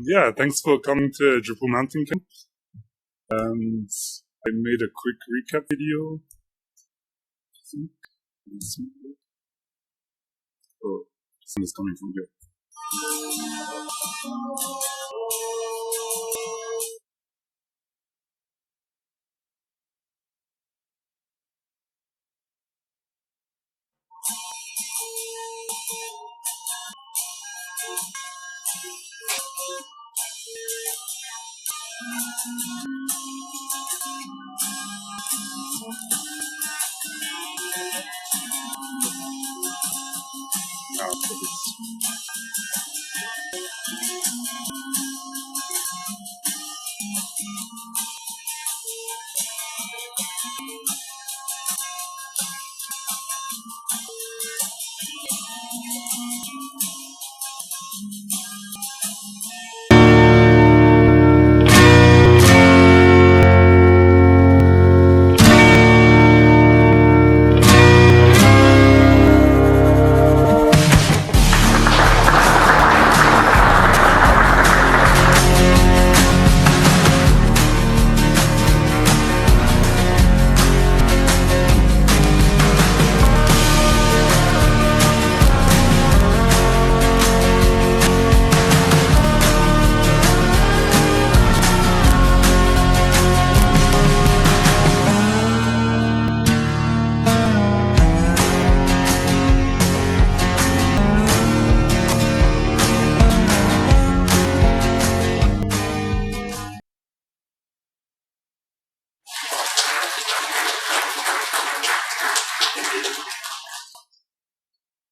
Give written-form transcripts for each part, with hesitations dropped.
Yeah, thanks for coming to Drupal Mountain Camp. And I made a quick recap video. Oh, sound is coming from here. Now, for this.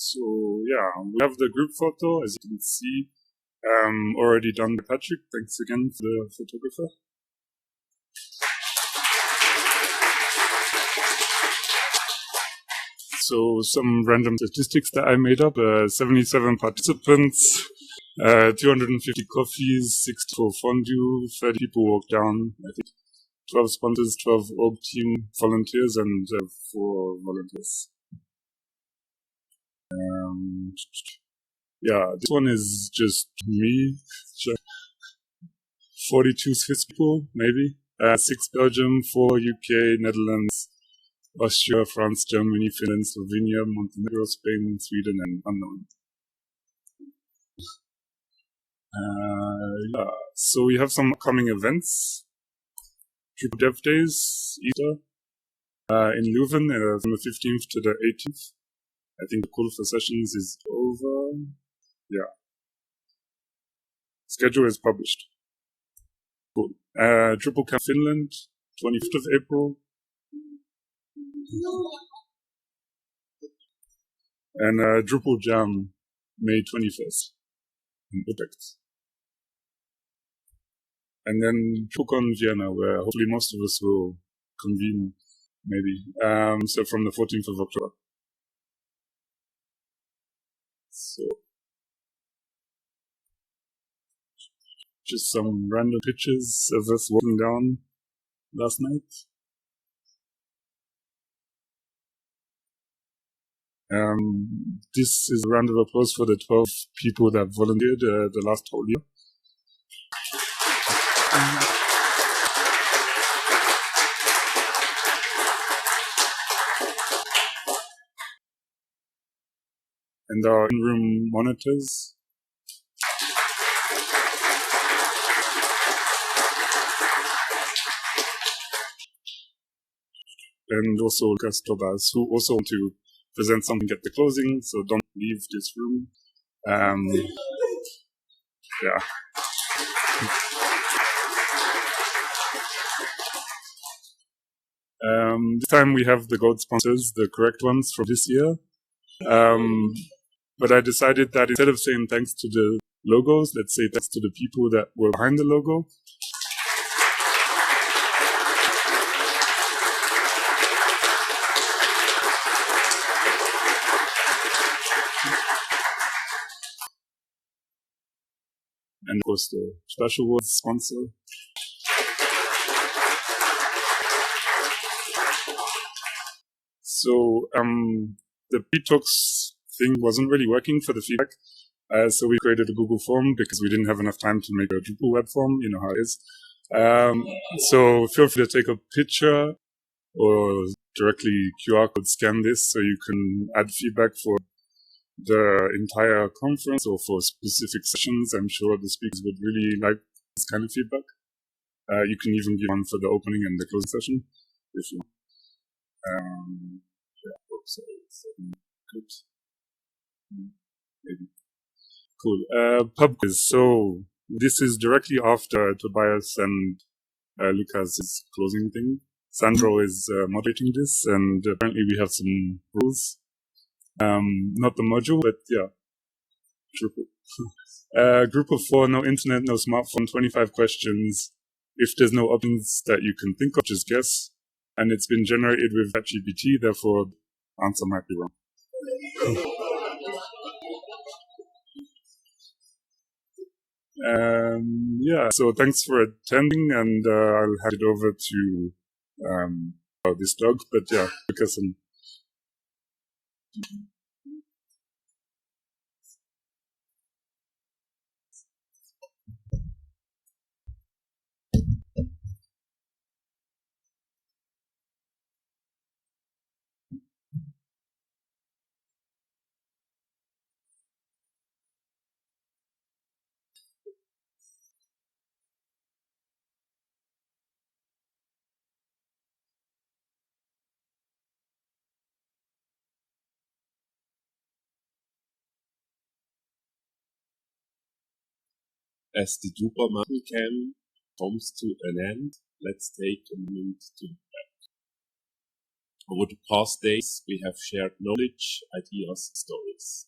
So yeah, we have the group photo, as you can see, already done by Patrick. Thanks again to the photographer. So some random statistics that I made up: 77 participants, 250 coffees, 64 fondue, 30 people walked down. I think 12 sponsors, 12 org team volunteers, and 4 volunteers. Yeah, this one is just me. 42 Swiss people, maybe. 6 Belgium, 4 UK, Netherlands, Austria, France, Germany, Finland, Slovenia, Montenegro, Spain, Sweden, and unknown. Yeah, so we have some upcoming events. Drupal Dev Days, Easter, in Leuven from the 15th to the 18th. I think the call for sessions is over. Yeah. Schedule is published. Cool. Drupal Camp Finland, 25th of April. And Drupal Jam, May 21st in Utrecht. And then DrupalCon Vienna, where hopefully most of us will convene, maybe. So from the 14th of October. So, just some random pictures of us walking down last night. This is a round of applause for the 12 people that volunteered the last whole year. And our in-room monitors. And also Lucas Tobas, who also want to present something at the closing, so don't leave this room. Yeah. This time we have the gold sponsors, the correct ones from this year. But I decided that instead of saying thanks to the logos, let's say thanks to the people that were behind the logo. And of course the special awards sponsor. So the pre-talks thing wasn't really working for the feedback. So we created a Google form because we didn't have enough time to make a Drupal web form. You know how it is. So feel free to take a picture or directly QR code scan this so you can add feedback for the entire conference or for specific sessions. I'm sure the speakers would really like this kind of feedback. You can even give one for the opening and the closing session if you want. Good. Maybe. Cool. Pub quiz. So this is directly after Tobias and Lucas's closing thing. Sandro is moderating this, and apparently we have some rules. Not the module, but yeah. Drupal. Group of 4, no internet, no smartphone, 25 questions. If there's no options that you can think of, just guess. And it's been generated with ChatGPT, therefore answer might be wrong. Yeah, so thanks for attending, and I'll hand it over to this dog, but yeah, because As the Drupal Mountain Camp comes to an end, let's take a moment to look back. Over the past days, we have shared knowledge, ideas, and stories.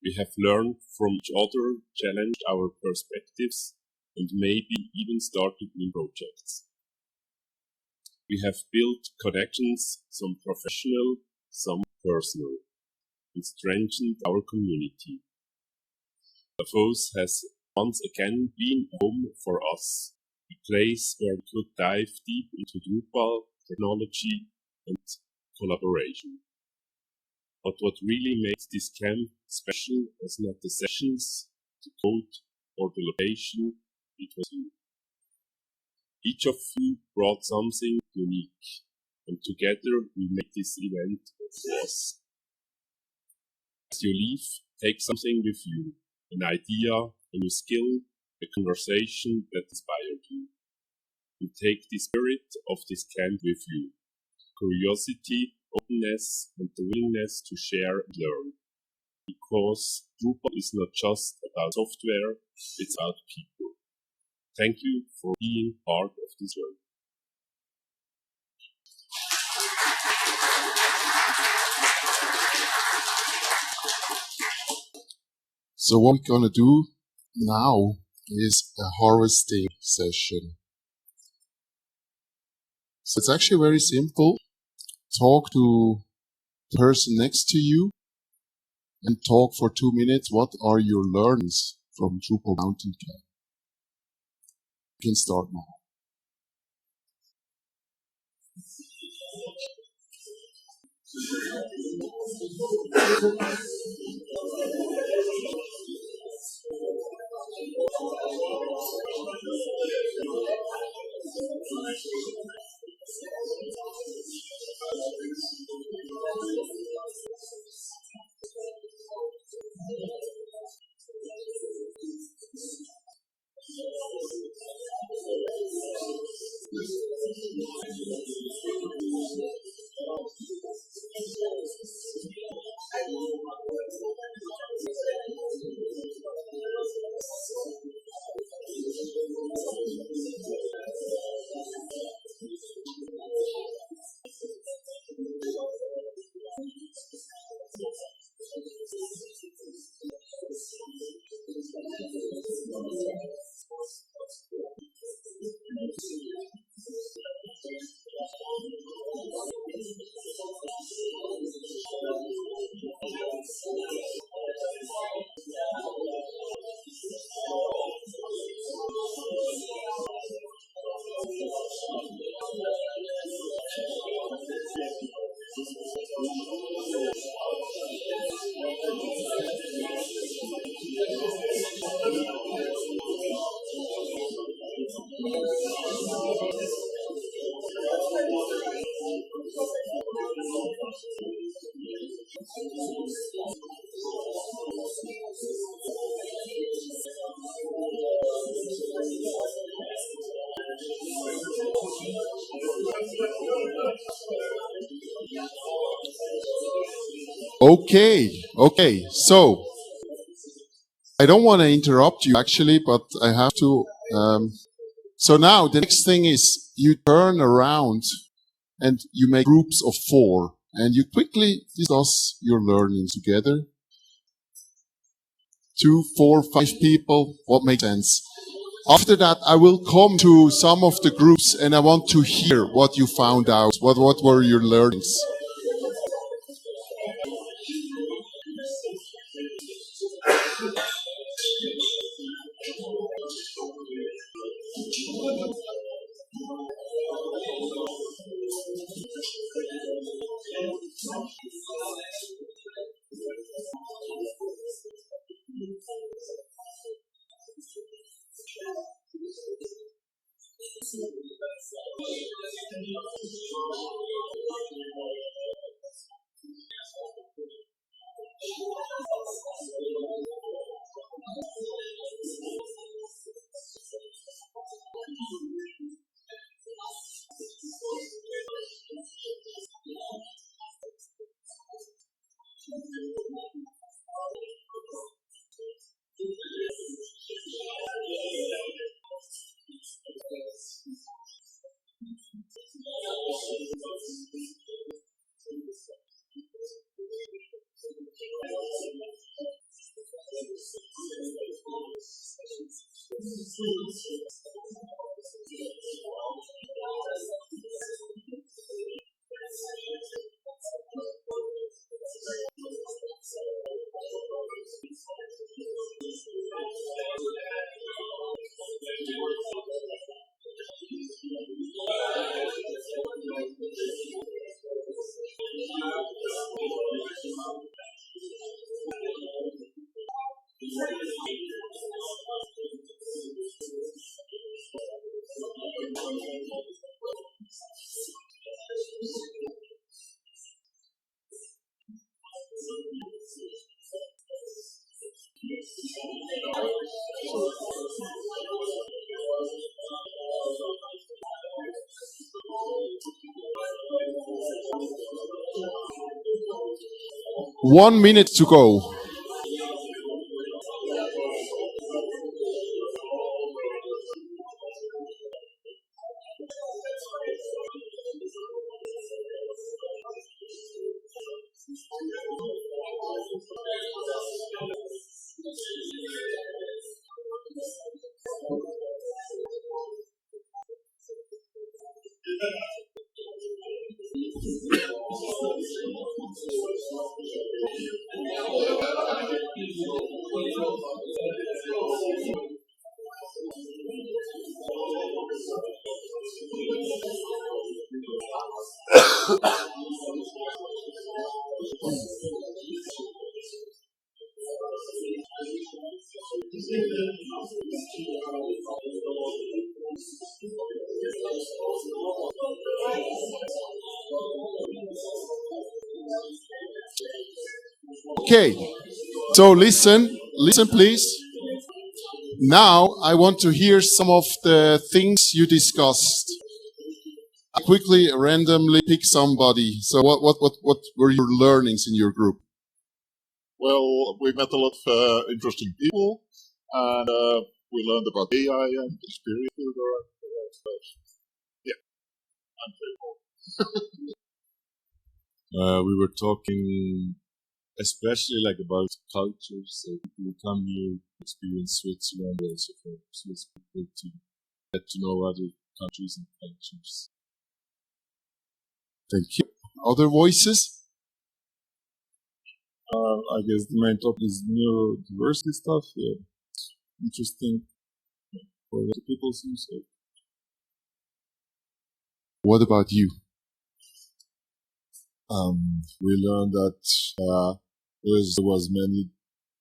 We have learned from each other, challenged our perspectives, and maybe even started new projects. We have built connections, some professional, some personal, and strengthened our community. Davos has once again been a home for us, a place where we could dive deep into Drupal, technology, and collaboration. But what really makes this camp special was not the sessions, the code, or the location, it was you. Each of you brought something unique, and together we made this event a us. As you leave, take something with you, an idea, a new skill, a conversation that inspired you. And take the spirit of this camp with you. Curiosity, openness, and the willingness to share and learn. Because Drupal is not just about software, it's about people. Thank you for being part of this journey. So what we're gonna do now is a harvesting session. So it's actually very simple. Talk to the person next to you and talk for 2 minutes. What are your learnings from Drupal Mountain Camp? You can start now. Okay. So I don't want to interrupt you actually, but I have to. So now the next thing is you turn around and you make groups of 4 and you quickly discuss your learning together. 2, 4, 5 people, what makes sense? After that, I will come to some of the groups and I want to hear what you found out. What were your learnings? One minute to go. Okay, so listen please. Now I want to hear some of the things you discussed. I quickly, randomly pick somebody. So what were your learnings in your group? Well, we met a lot of interesting people, and we learned about AI and experience builder and all that stuff. Yeah, I'm grateful. We were talking especially like about cultures. So people come here, experience Switzerland, also for Swiss people to get to know other countries and cultures. Thank you. Other voices? I guess the main topic is neurodiversity stuff. Yeah, interesting for a lot of people. Seems so. What about you? We learned that there was many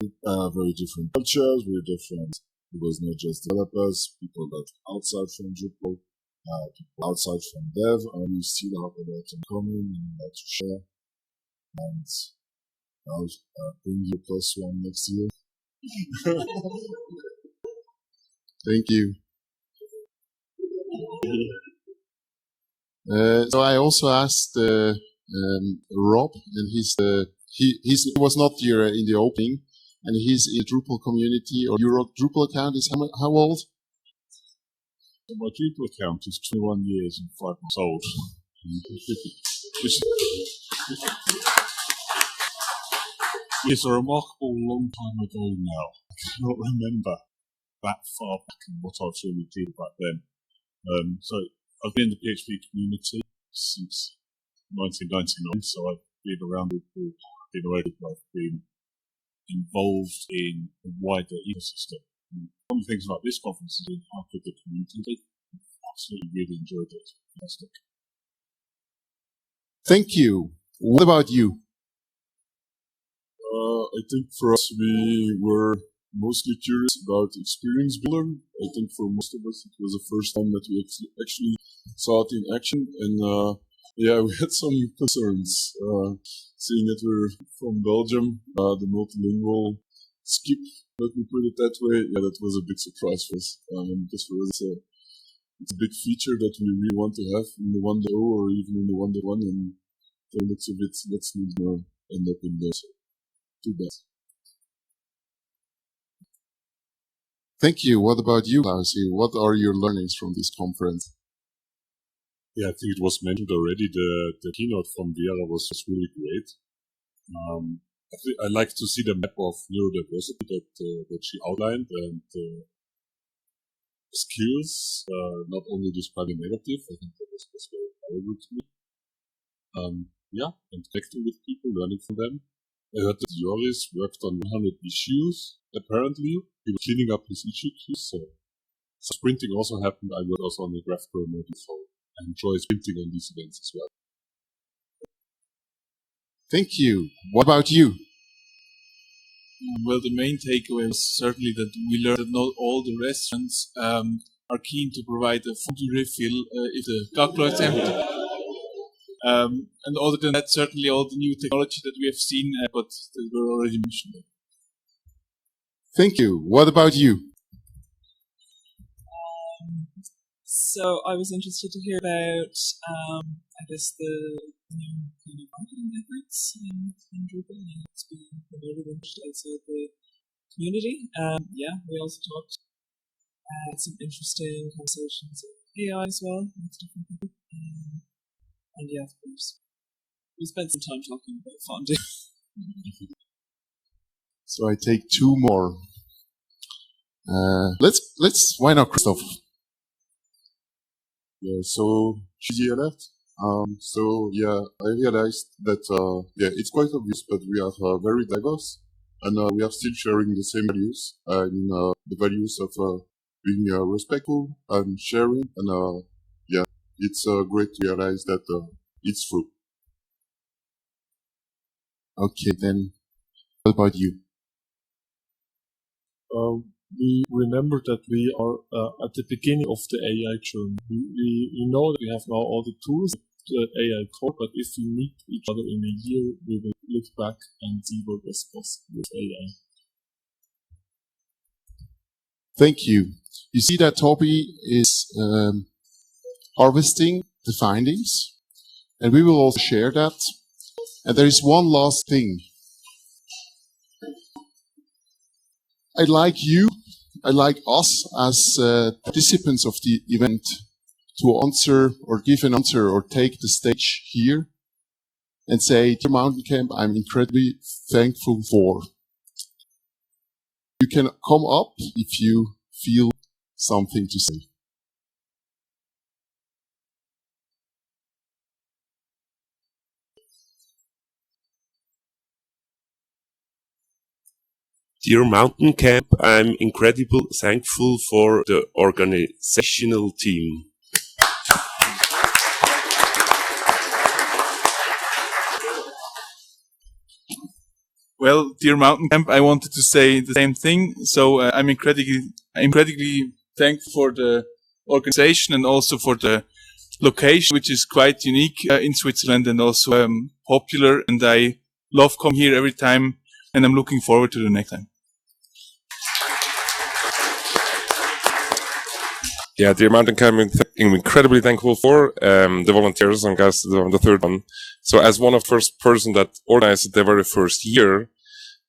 very different cultures, very different. It was not just developers, people that outside from Drupal, people outside from Dev, and we still have a lot in common and a lot to share. And I'll bring you +1 next year. Thank you. So I also asked Rob, and he was not here in the opening, and he's in the Drupal community, or your Drupal account is how old? So my Drupal account is 21 years and 5 months old. It's a remarkable long time ago now. I cannot remember that far back and what I was really doing back then. So I've been in the PHP community since 1999, so I've been around it in a way that I've been involved in a wider ecosystem. And one of the things about this conference is how good the community is. I absolutely really enjoyed it. Fantastic. Thank you. What about you? I think for us, we were mostly curious about experience builder. I think for most of us, it was the first time that we actually saw it in action. And yeah, we had some concerns. Seeing that we're from Belgium, the multilingual skip, let me put it that way, yeah, that was a big surprise for us. Because for us, it's a big feature that we really want to have in the 1.0 or even in the 1.1. And the looks of it, let's need to end up in there. So, too bad. Thank you. What about you, Klausi? What are your learnings from this conference? Yeah, I think it was mentioned already. The keynote from Vera was just really great. I like to see the map of neurodiversity that she outlined, and skills, not only describing negative. I think that was very valuable to me. Yeah, and connecting with people, learning from them. I heard that Joris worked on 100 issues, apparently. He was cleaning up his issue queues, so sprinting also happened. I worked also on the graphical model, so I enjoy sprinting on these events as well. Thank you. What about you? Well, the main takeaway was certainly that we learned that not all the restaurants are keen to provide a fondue refill if the calculator is empty. And other than that, certainly all the new technology that we have seen, but that were already mentioned. Thank you. What about you? So I was interested to hear about, I guess, the new kind of marketing efforts in Drupal and it's being promoted and pushed outside the community. Yeah, we also talked some interesting conversations with AI as well with different people. And yeah, of course, we spent some time talking about fondue. So I take two more. Let's why not, Christoph? Yeah, so should you hear that? So yeah, I realized that yeah, it's quite obvious, but we are very diverse, and we are still sharing the same values. The values of being respectful and sharing, and yeah, it's great to realize that it's true. Okay, then what about you? We remember that we are at the beginning of the AI journey. We know that we have now all the tools, the AI core, but if we meet each other in a year, we will look back and see what was possible with AI. Thank you. You see that Toby is harvesting the findings, and we will also share that. And there is one last thing. I'd like us as participants of the event to answer or give an answer or take the stage here and say, Drupal Mountain Camp, I'm incredibly thankful for. You can come up if you feel something to say. Dear Mountain Camp, I'm incredibly thankful for the organizational team. Well, dear Mountain Camp, I wanted to say the same thing. So I'm incredibly thankful for the organization and also for the location, which is quite unique in Switzerland and also popular. And I love coming here every time, and I'm looking forward to the next time. Yeah, dear Mountain Camp, I'm incredibly thankful for the volunteers and guys on the third one. So as one of the first person that organized it the very first year,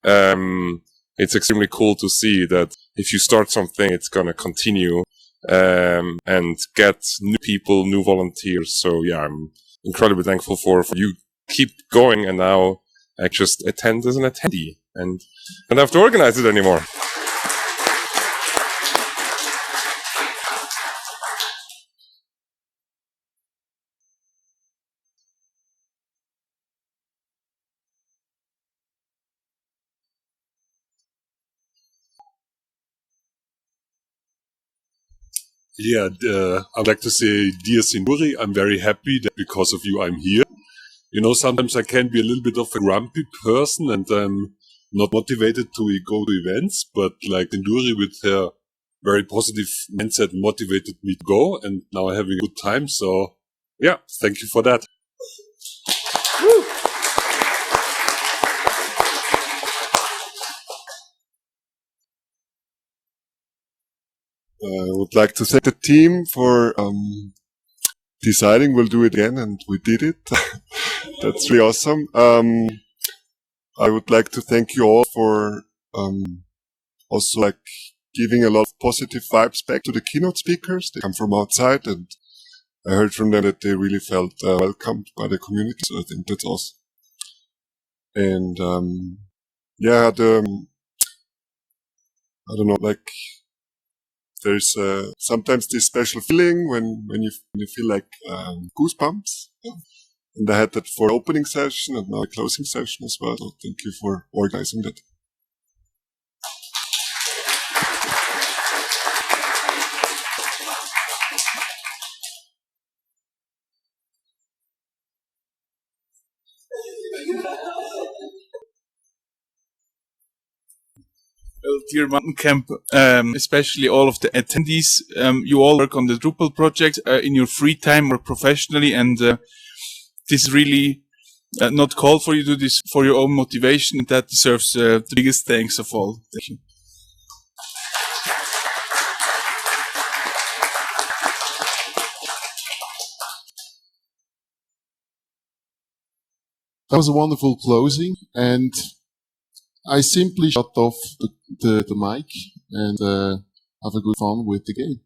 it's extremely cool to see that if you start something, it's going to continue and get new people, new volunteers. So yeah, I'm incredibly thankful for you keep going, and now I just attend as an attendee and don't have to organize it anymore. Yeah, I'd like to say, dear Sinuri, I'm very happy that because of you I'm here. You know, sometimes I can be a little bit of a grumpy person and I'm not motivated to go to events, but like Sinuri with her very positive mindset motivated me to go, and now I'm having a good time. So yeah, thank you for that. Woo! I would like to thank the team for deciding we'll do it again, and we did it. That's really awesome. I would like to thank you all for also like giving a lot of positive vibes back to the keynote speakers. They come from outside, and I heard from them that they really felt welcomed by the community. So I think that's awesome. And yeah, I don't know, like. There's sometimes this special feeling when you feel like goosebumps. And I had that for opening session and now a closing session as well. So thank you for organizing that. Well, dear Mountain Camp, especially all of the attendees, you all work on the Drupal project in your free time or professionally, and this is really not called for you to do this for your own motivation, and that deserves the biggest thanks of all. Thank you. That was a wonderful closing, and I simply shut off the mic and have a good fun with the game.